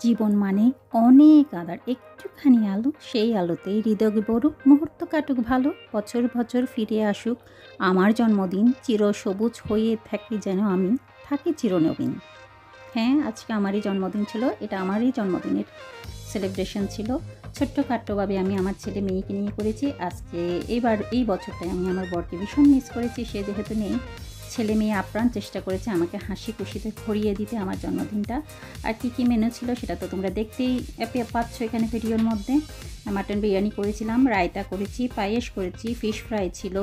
জীবন মানে অনেক আদার, একটুখানি আলো, সেই আলোতেই হৃদয় বড়ুক, মুহূর্ত কাটুক ভালো, বছর বছর ফিরে আসুক আমার জন্মদিন, চিরসবুজ হয়ে থাকি যেন আমি, থাকি চিরনবীন। হ্যাঁ, আজকে আমারই জন্মদিন ছিল। এটা আমারই জন্মদিনের সেলিব্রেশন ছিল। ছোট্টখাট্টোভাবে আমি আমার ছেলে মেয়েকে নিয়ে করেছি। আজকে এই বছরটায় আমি আমার বরকে ভীষণ মিস করেছি। সে যেহেতু নেই, ছেলে মেয়ে আপ্রাণ চেষ্টা করেছে আমাকে হাসি খুশিতে ভরিয়ে দিতে আমার জন্মদিনটা। আর কী কী মেনু ছিল সেটা তো তোমরা দেখতেই পাচ্ছ এখানে ভিডিওর মধ্যে। মাটন বিরিয়ানি করেছিলাম, রায়তা করেছি, পায়েস করেছি, ফিশ ফ্রাই ছিল,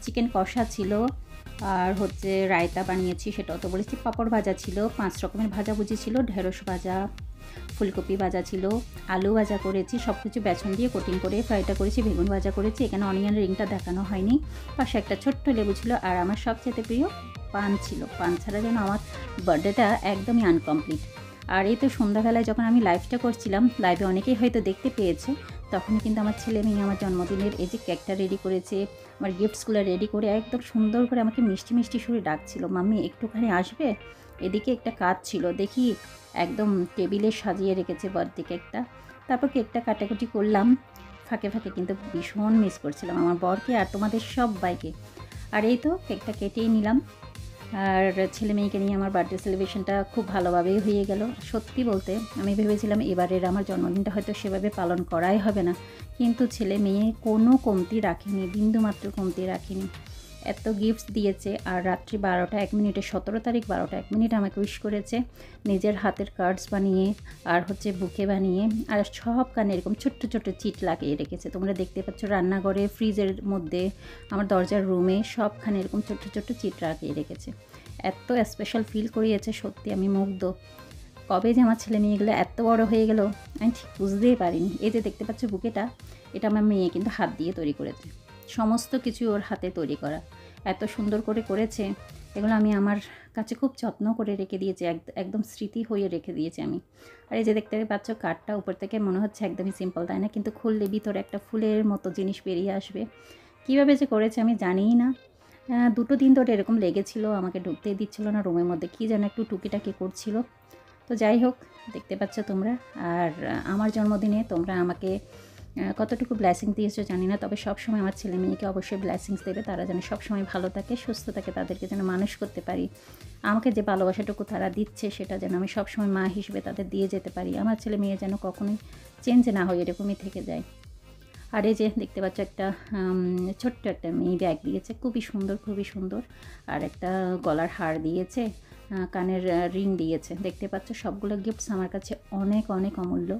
চিকেন কষা ছিল, আর হচ্ছে রায়তা বানিয়েছি সেটাও তো বলেছি, পাঁপড় ভাজা ছিল, 5 রকমের ভাজাভুজি ছিল, ঢেঁড়স ভাজা, ফুলকপি ভাজা ছিল, আলু ভাজা করেছি, সব কিছু বেসন দিয়ে কোটিং করে ফ্রাইটা করেছি, বেগুন ভাজা করেছি। এখানে অনিয়ন রিংটা দেখানো হয়নি। পাশে একটা ছোট্ট লেবু ছিল, আর আমার সবচেয়ে প্রিয় পান ছিল। পান ছাড়া যেন আমার বার্থডেটা একদমই আনকমপ্লিট। আর এই তো সন্ধ্যাবেলায় যখন আমি লাইভটা করছিলাম, লাইভে অনেকেই হয়তো দেখতে পেয়েছে, তখনই কিন্তু আমার ছেলে মেয়ে আমার জন্মদিনের এই যে কেকটা রেডি করেছে, আমার গিফটসগুলো রেডি করে একদম সুন্দর করে আমাকে মিষ্টি মিষ্টি সুরে ডাকছিল, মাম্মি একটুখানি আসবে, এদিকে একটা কাজ ছিল দেখি। একদম টেবিলে সাজিয়ে রেখেছে বার্থডে কেকটা। তারপর কেকটা কাটাকুটি করলাম, ফাঁকে ফাঁকে কিন্তু ভীষণ মিস করছিলাম আমার বরকে আর তোমাদের সবাইকে। আর এই তো কেকটা কেটেই নিলাম, আর ছেলে মেয়েকে নিয়ে আমার বার্থডে সেলিব্রেশনটা খুব ভালোভাবেই হয়ে গেল। সত্যি বলতে আমি ভেবেছিলাম এবারের আমার জন্মদিনটা হয়তো সেভাবে পালন করাই হবে না, কিন্তু ছেলে মেয়ে কোনো কমতি রাখেনি, বিন্দুমাত্র কমতি রাখেনি। এত গিফটস দিয়েছে। আর রাত্রি 12টা 1 মিনিটে, 17 তারিখ 12টা 1 মিনিট আমাকে উইশ করেছে নিজের হাতের কার্ডস বানিয়ে, আর হচ্ছে বুকে বানিয়ে, আর সব কানে এরকম ছোট্ট ছোট্ট চিট লাগিয়ে রেখেছে। তোমরা দেখতে পাচ্ছ রান্নাঘরে, ফ্রিজের মধ্যে, আমার দরজার রুমে, সবখানে এরকম ছোট্ট ছোট্ট চিট লাগিয়ে রেখেছে। এত স্পেশাল ফিল করিয়েছে, সত্যি আমি মুগ্ধ। কবে যে আমার ছেলে মেয়েগুলো এত বড় হয়ে গেল আমি ঠিক বুঝতেই পারিনি। এই যে দেখতে পাচ্ছ বুকেটা, এটা আমার মেয়ে কিন্তু হাত দিয়ে তৈরি করেছে, সমস্ত কিছু ওর হাতে তৈরি করা। এত সুন্দর করে করেছে, এগুলো আমি আমার কাছে খুব যত্ন করে রেখে দিয়েছি, একদম স্মৃতি হয়ে রেখে দিয়েছি আমি। আর এই যে দেখতে পাচ্ছ কার্ডটা, উপর থেকে মনে হচ্ছে একদমই সিম্পল, তাই না? কিন্তু খুললে ভিতরে একটা ফুলের মতো জিনিস বেরিয়ে আসবে। কীভাবে যে করেছে আমি জানিই না। 2 দিন ধরে এরকম লেগেছিল, আমাকে ঢুকতেই দিচ্ছিল না রুমের মধ্যে, কী যেন একটু টুকিটাকি করছিল। তো যাই হোক, দেখতে পাচ্ছ তোমরা। আর আমার জন্মদিনে তোমরা আমাকে কতটুকু ব্লেসিং দিয়েছো জানি না, তবে সবসময় আমার ছেলে মেয়েকে অবশ্যই ব্লেসিংস দেবে, তারা যেন সবসময় ভালো থাকে, সুস্থ থাকে, তাদেরকে যেন মানুষ করতে পারি। আমাকে যে ভালোবাসাটুকু তারা দিচ্ছে সেটা যেন আমি সবসময় মা হিসেবে তাদের দিয়ে যেতে পারি। আমার ছেলে মেয়ে যেন কখনোই চেঞ্জ না হয়, এরকমই থেকে যায়। আর এই যে দেখতে পাচ্ছ একটা ছোট্ট একটা মেয়ে ব্যাগ দিয়েছে, খুবই সুন্দর, খুবই সুন্দর। আর একটা গলার হার দিয়েছে, কানের রিং দিয়েছে। দেখতে পাচ্ছ সবগুলো গিফটস আমার কাছে অনেক অনেক অমূল্য।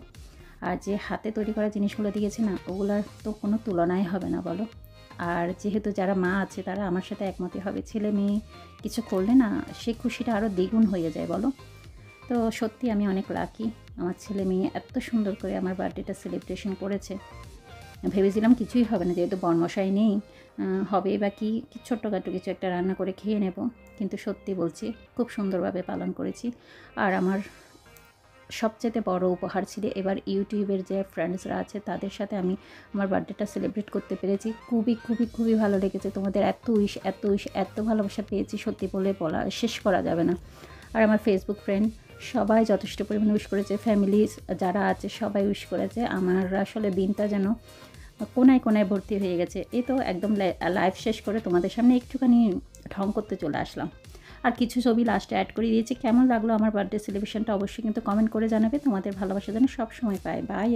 আর যে হাতে তৈরি করা জিনিসগুলো দিয়েছে না, ওগুলার তো কোনো তুলনাই হবে না বলো। আর যেহেতু যারা মা আছে তারা আমার সাথে একমতই হবে, ছেলে মেয়ে কিছু করলে না সে খুশিটা আরও দ্বিগুণ হয়ে যায় বলো। তো সত্যি আমি অনেক লাকি, আমার ছেলে মেয়ে এত সুন্দর করে আমার বার্থডেটা সেলিব্রেশন করেছে। ভেবেছিলাম কিছুই হবে না, যেহেতু বরমশাই নেই, হবে বা কি ছোট্টখাটো কিছু একটা রান্না করে খেয়ে নেব, কিন্তু সত্যি বলছি খুব সুন্দরভাবে পালন করেছি। আর আমার সবচেয়ে বড় উপহার ছিল এবার ইউটিউবের যে ফ্রেন্ডসরা আছে তাদের সাথে আমি আমার বার্থডেটা সেলিব্রেট করতে পেরেছি। খুবই খুবই খুবই ভালো লেগেছে। তোমাদের এত উইশ, এত উইশ, এত ভালোবাসা পেয়েছি, সত্যি বলা শেষ করা যাবে না। আর আমার ফেসবুক ফ্রেন্ড সবাই যথেষ্ট পরিমাণে উইশ করেছে, ফ্যামিলি যারা আছে সবাই উইশ করেছে। আমার আসলে দিনটা যেন কোনায় কোনায় ভর্তি হয়ে গেছে। এই তো একদম লাইভ শেষ করে তোমাদের সামনে একটুখানি ঢং করতে চলে আসলাম। আর কিছু ছবি লাস্টে অ্যাড করে দিয়েছি। কেমন লাগলো আমার বার্থডে সেলিব্রেশনটা অবশ্যই কিন্তু কমেন্ট করে জানাবে। তোমাদের ভালোবাসা যেন সবসময় পায়। বাই।